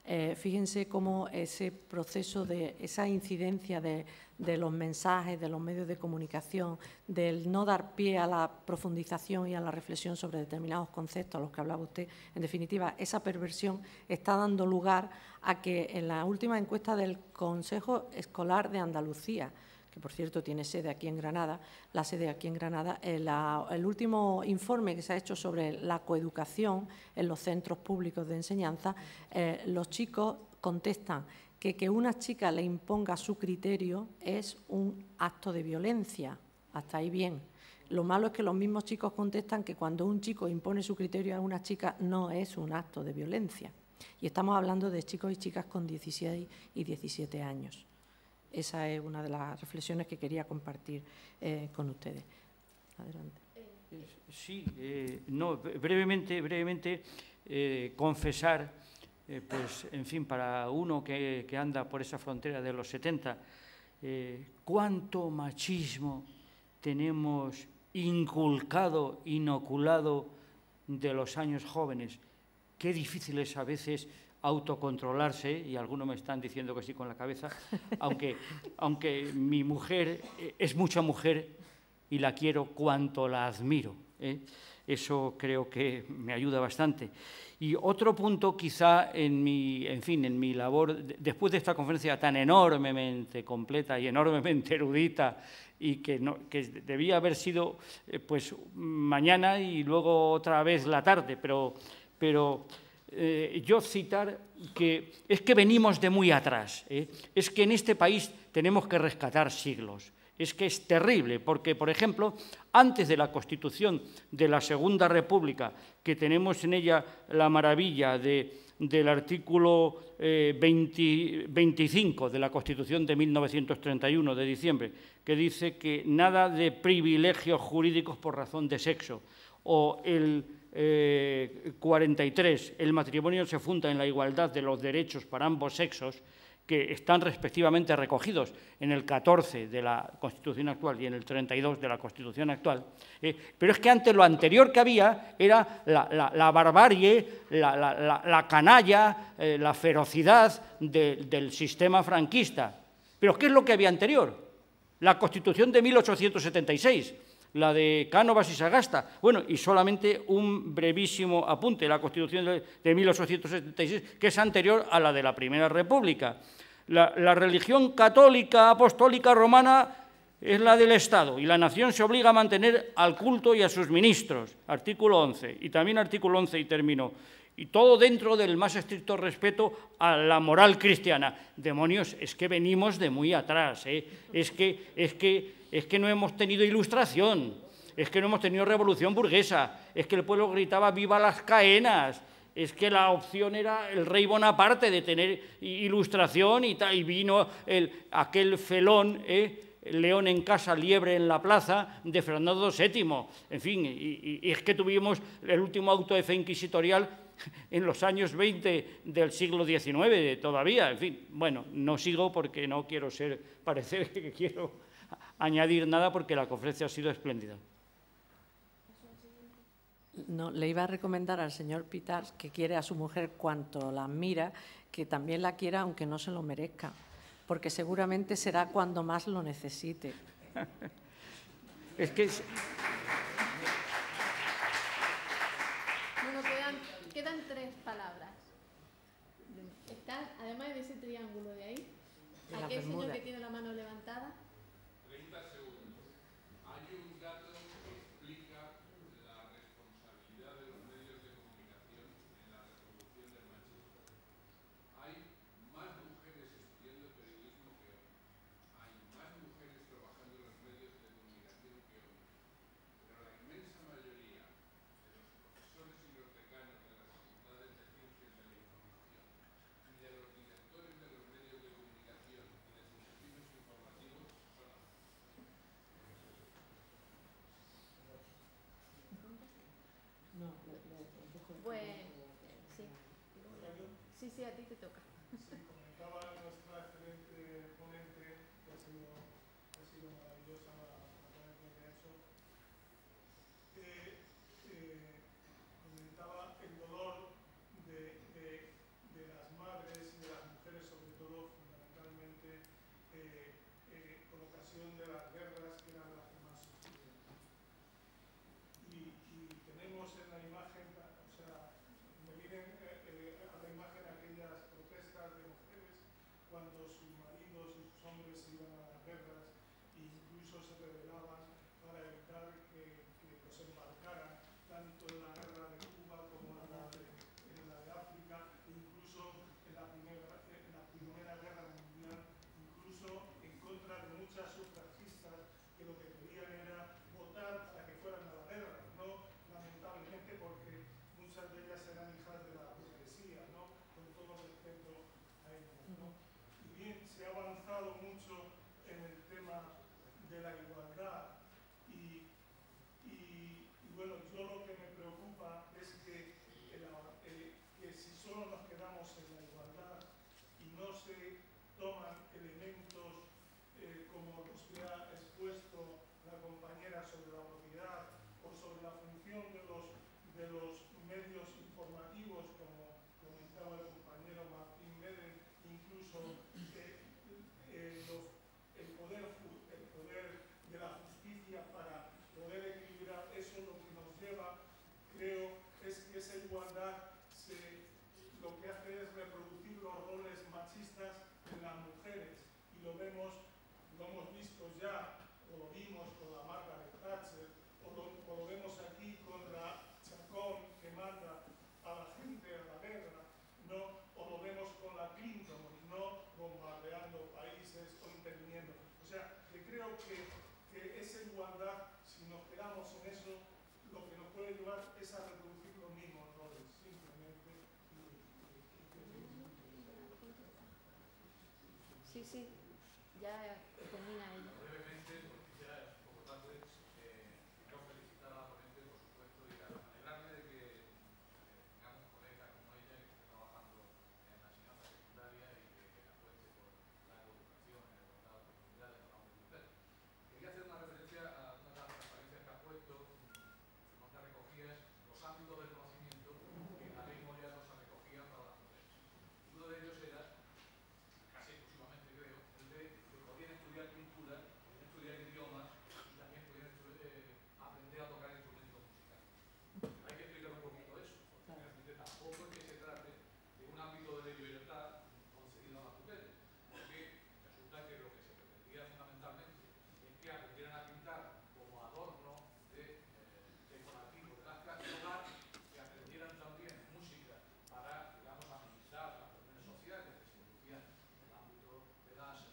Fíjense cómo ese proceso de esa incidencia de los mensajes, de los medios de comunicación, del no dar pie a la profundización y a la reflexión sobre determinados conceptos a los que hablaba usted, en definitiva, esa perversión está dando lugar a que en la última encuesta del Consejo Escolar de Andalucía, que por cierto tiene sede aquí en Granada, la sede aquí en Granada, el último informe que se ha hecho sobre la coeducación en los centros públicos de enseñanza, los chicos contestan que una chica le imponga su criterio es un acto de violencia. Hasta ahí bien. Lo malo es que los mismos chicos contestan que cuando un chico impone su criterio a una chica no es un acto de violencia. Y estamos hablando de chicos y chicas con 16 y 17 años. Esa es una de las reflexiones que quería compartir con ustedes. Adelante. Sí, no, brevemente confesar, pues, en fin, para uno que anda por esa frontera de los 70, cuánto machismo tenemos inculcado, inoculado de los años jóvenes. Qué difícil es a veces autocontrolarse, y algunos me están diciendo que sí con la cabeza, aunque mi mujer es mucha mujer y la quiero cuanto la admiro, ¿eh? Eso creo que me ayuda bastante. Y otro punto quizá en mi labor, después de esta conferencia tan enormemente completa y enormemente erudita, y que debía haber sido pues mañana y luego otra vez la tarde, pero yo citar que es que venimos de muy atrás, es que en este país tenemos que rescatar siglos. Es que es terrible, porque, por ejemplo, antes de la Constitución de la Segunda República, que tenemos en ella la maravilla del artículo 25 de la Constitución de 1931, de diciembre, que dice que nada de privilegios jurídicos por razón de sexo, o el 43, el matrimonio se funda en la igualdad de los derechos para ambos sexos, que están respectivamente recogidos en el 14 de la Constitución actual y en el 32 de la Constitución actual. Pero es que antes lo anterior que había era la barbarie, la canalla, la ferocidad del sistema franquista. ¿Pero qué es lo que había anterior? La Constitución de 1876, la de Cánovas y Sagasta. Bueno, y solamente un brevísimo apunte, la Constitución de 1876, que es anterior a la de la Primera República. La religión católica apostólica romana es la del Estado y la nación se obliga a mantener al culto y a sus ministros. Artículo 11. Y también artículo 11, y termino. Y todo dentro del más estricto respeto a la moral cristiana. Demonios, es que venimos de muy atrás, ¿eh? Es que no hemos tenido ilustración, es que no hemos tenido revolución burguesa, es que el pueblo gritaba ¡viva las caenas! Es que la opción era el rey Bonaparte de tener ilustración y tal, y vino aquel felón, león en casa, liebre en la plaza, de Fernando VII. En fin, y es que tuvimos el último auto de fe inquisitorial en los años 20 del siglo XIX todavía. En fin, bueno, no sigo porque no quiero parecer que quiero añadir nada, porque la conferencia ha sido espléndida. No, le iba a recomendar al señor Pitars, que quiere a su mujer cuanto la admira, que también la quiera aunque no se lo merezca, porque seguramente será cuando más lo necesite. Es que... Bueno, quedan 3 palabras. Además de ese triángulo de ahí, aquel señor que tiene la mano levantada. 30 segundos. Hay un dato que explica la responsabilidad de los medios de comunicación en la reproducción del machismo. Hay más mujeres estudiando periodismo que hombres. Hay más mujeres trabajando en los medios de comunicación que hombres. Pero la inmensa mayoría de los profesores y los decanos de las facultades de ciencias de la información y de los directores de los medios de comunicación y de sus servicios informativos son hombres. Pues sí, a ti te toca. Sí, comentaba nuestra excelente ponente, que ha sido maravillosa la ponencia que ha hecho, comentaba el dolor de las madres ocasión de las guerras, que eran las que más sufrían. Y tenemos en la imagen, o sea, me vienen a la imagen aquellas protestas de mujeres cuando sus maridos y sus hombres iban a las guerras e incluso se rebelaban para evitar que los embarcaran, tanto en la guerra de Cuba como en la de África, incluso en la Primera Guerra Mundial, incluso en contra de muchas sufragistas que lo que querían era votar para que fueran a la guerra, no lamentablemente porque muchas de ellas eran hijas de la burguesía, ¿no? Con todo respeto a ellas, ¿no? Y bien, se ha avanzado mucho en el tema de la igualdad y bueno, yo lo que me preocupa es que si solo nos quedamos en la igualdad y no se toman elementos como los que ha expuesto la compañera sobre la propiedad o sobre la función de los medios informativos, como comentaba el compañero Martín Beden, incluso el poder de la justicia para poder equilibrar eso, lo que nos lleva, creo, es que esa igualdad lo que hace es reproducir los roles machistas en las mujeres y lo hemos visto ya, o lo vimos con la Margaret Thatcher, o lo vemos aquí con la Chacón que manda a la gente a la guerra, ¿no? O lo vemos con la Clinton, no bombardeando países o interviniendo. O sea, que creo que esa igualdad, si nos quedamos en eso, lo que nos puede llevar es a reproducir los mismos roles, simplemente. Sí, sí, ya termina ella. Brevemente, porque ya es un poco tarde, quiero felicitar a la ponente, por supuesto, y alegrarme de que tengamos colegas como ella que esté trabajando en la enseñanza secundaria y que apueste por la educación, en la igualdad de oportunidades para hombres y mujeres. Quería hacer una referencia a una de las transparencias que ha puesto, donde recogías los ámbitos del conocimiento que en la ley Moria no se recogían para las mujeres. Uno de ellos era, casi exclusivamente creo, el de que podían estudiar pintura, podían estudiar idiomas y también podían aprender a tocar instrumentos musicales. Hay que explicar un poquito eso, porque realmente tampoco es que se trate de un ámbito de libertad concedido a las mujeres, porque resulta que lo que se pretendía fundamentalmente es que aprendieran a pintar como adorno decorativo de las casas de hogar, que aprendieran también música para, digamos, administrar las reuniones sociales que se producían en el ámbito de las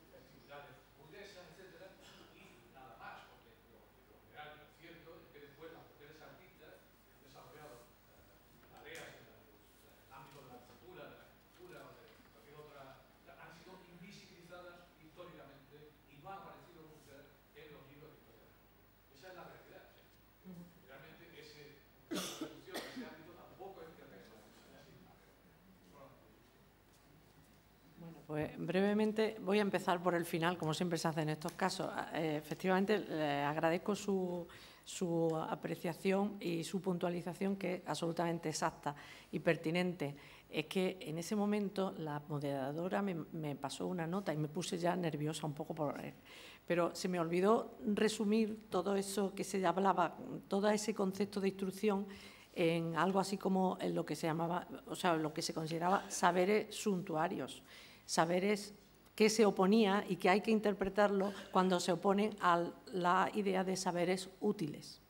festividades burguesas, etcétera, y nada más, porque lo real y cierto es que después las mujeres artistas han desarrollado tareas en el ámbito de la cultura, de la escultura o de cualquier otra, han sido invisibilizadas históricamente y no han aparecido nunca en los libros de historia. Esa es la realidad. Realmente esa reducción, ese ámbito tampoco es que afecte a la sociedad. Bueno, pues brevemente voy a empezar por el final, como siempre se hace en estos casos. Efectivamente, le agradezco su apreciación y su puntualización, que es absolutamente exacta y pertinente. Es que en ese momento la moderadora me pasó una nota y me puse ya nerviosa un poco pero se me olvidó resumir todo eso que se hablaba, todo ese concepto de instrucción en algo así como en lo que se llamaba, o sea, lo que se consideraba saberes suntuarios, saberes que se oponía y que hay que interpretarlo cuando se oponen a la idea de saberes útiles.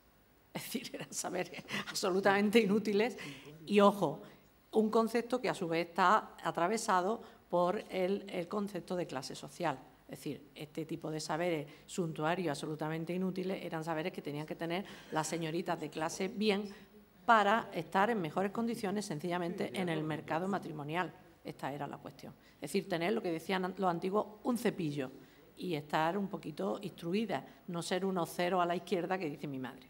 Es decir, eran saberes absolutamente inútiles y, ojo, un concepto que a su vez está atravesado por el concepto de clase social. Es decir, este tipo de saberes suntuarios absolutamente inútiles eran saberes que tenían que tener las señoritas de clase bien para estar en mejores condiciones sencillamente en el mercado matrimonial. Esta era la cuestión. Es decir, tener lo que decían los antiguos, un cepillo y estar un poquito instruida, no ser unos ceros a la izquierda que dice mi madre.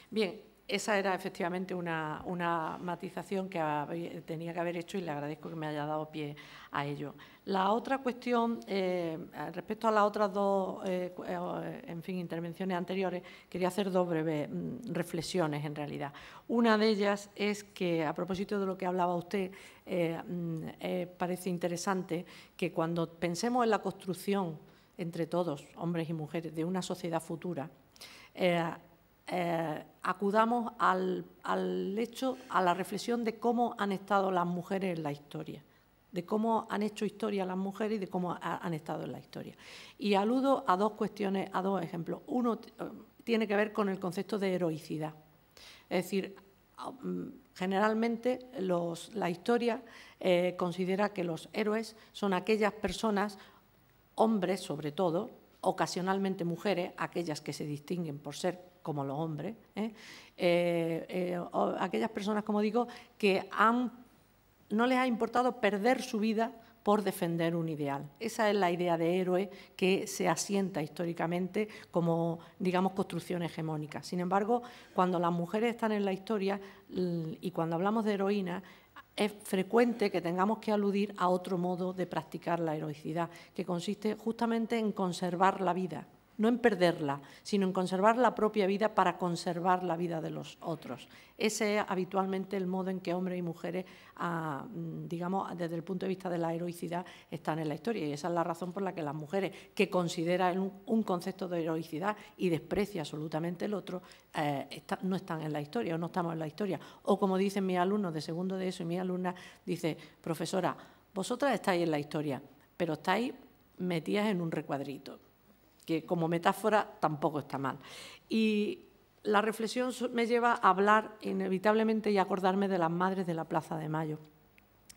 Bien, esa era efectivamente una matización que tenía que haber hecho y le agradezco que me haya dado pie a ello. La otra cuestión, respecto a las otras dos intervenciones anteriores, quería hacer dos breves reflexiones en realidad. Una de ellas es que, a propósito de lo que hablaba usted, parece interesante que cuando pensemos en la construcción entre todos, hombres y mujeres, de una sociedad futura, acudamos al hecho, a la reflexión de cómo han estado las mujeres en la historia, de cómo han hecho historia las mujeres y de cómo han estado en la historia. Y aludo a dos cuestiones, a dos ejemplos. Uno tiene que ver con el concepto de heroicidad. Es decir, generalmente la historia considera que los héroes son aquellas personas, hombres sobre todo, ocasionalmente mujeres, aquellas que se distinguen por ser como los hombres, aquellas personas, como digo, que no les ha importado perder su vida por defender un ideal. Esa es la idea de héroe que se asienta históricamente como, digamos, construcción hegemónica. Sin embargo, cuando las mujeres están en la historia y cuando hablamos de heroína, es frecuente que tengamos que aludir a otro modo de practicar la heroicidad, que consiste justamente en conservar la vida, no en perderla, sino en conservar la propia vida para conservar la vida de los otros. Ese es habitualmente el modo en que hombres y mujeres, digamos, desde el punto de vista de la heroicidad, están en la historia. Y esa es la razón por la que las mujeres, que consideran un concepto de heroicidad y desprecia absolutamente el otro, no están en la historia o no estamos en la historia. O como dicen mis alumnos de segundo de eso y mis alumnas, dice, profesora, vosotras estáis en la historia, pero estáis metidas en un recuadrito, que como metáfora tampoco está mal. Y la reflexión me lleva a hablar inevitablemente y acordarme de las madres de la Plaza de Mayo,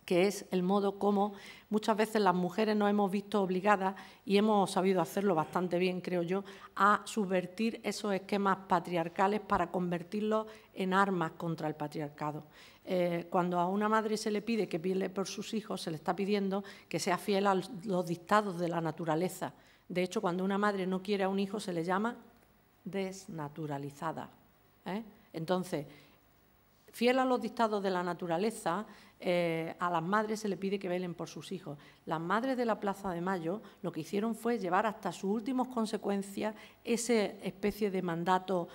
que es el modo como muchas veces las mujeres nos hemos visto obligadas, y hemos sabido hacerlo bastante bien, creo yo, a subvertir esos esquemas patriarcales para convertirlos en armas contra el patriarcado. Cuando a una madre se le pide que vele por sus hijos, se le está pidiendo que sea fiel a los dictados de la naturaleza. De hecho, cuando una madre no quiere a un hijo, se le llama desnaturalizada. Entonces, fiel a los dictados de la naturaleza, a las madres se le pide que velen por sus hijos. Las madres de la Plaza de Mayo lo que hicieron fue llevar hasta sus últimas consecuencias esa especie de mandato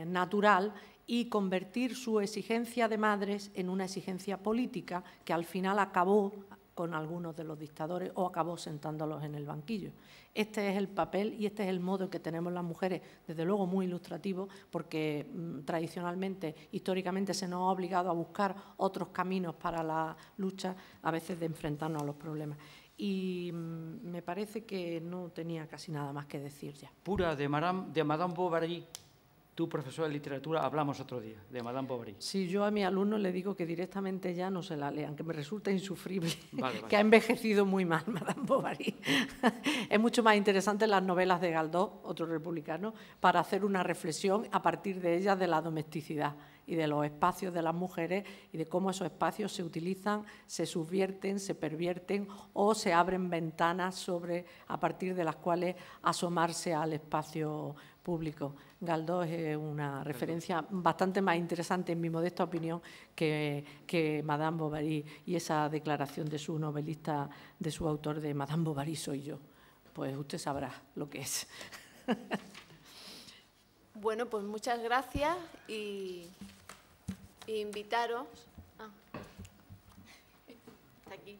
natural y convertir su exigencia de madres en una exigencia política que al final acabó con algunos de los dictadores o acabó sentándolos en el banquillo. Este es el papel y este es el modo que tenemos las mujeres, desde luego muy ilustrativo, porque tradicionalmente, históricamente, se nos ha obligado a buscar otros caminos para la lucha, a veces de enfrentarnos a los problemas. Y me parece que no tenía casi nada más que decir ya. Pura, de Madame Bovary. Tú, profesor de literatura, hablamos otro día de Madame Bovary. Sí, yo a mis alumnos les digo que directamente ya no se la lean, que me resulta insufrible, vale. Que ha envejecido muy mal Madame Bovary. Es mucho más interesante las novelas de Galdós, otro republicano, para hacer una reflexión a partir de ellas de la domesticidad y de los espacios de las mujeres y de cómo esos espacios se utilizan, se subvierten, se pervierten o se abren ventanas a partir de las cuales asomarse al espacio público. Galdós es una referencia bastante más interesante, en mi modesta opinión, que Madame Bovary y esa declaración de su novelista, de su autor, de Madame Bovary soy yo. Pues usted sabrá lo que es. Bueno, pues muchas gracias y invitaros. Está aquí.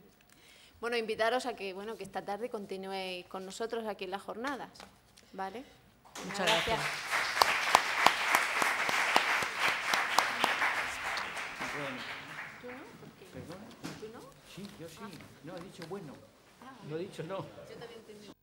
Bueno, invitaros a que esta tarde continuéis con nosotros aquí en las jornadas, ¿vale? Muchas gracias. Bueno. ¿Tú no? ¿Por qué? ¿Perdona? ¿Tú no? Sí, yo sí. No, he dicho bueno. No he dicho no. Yo también entendí.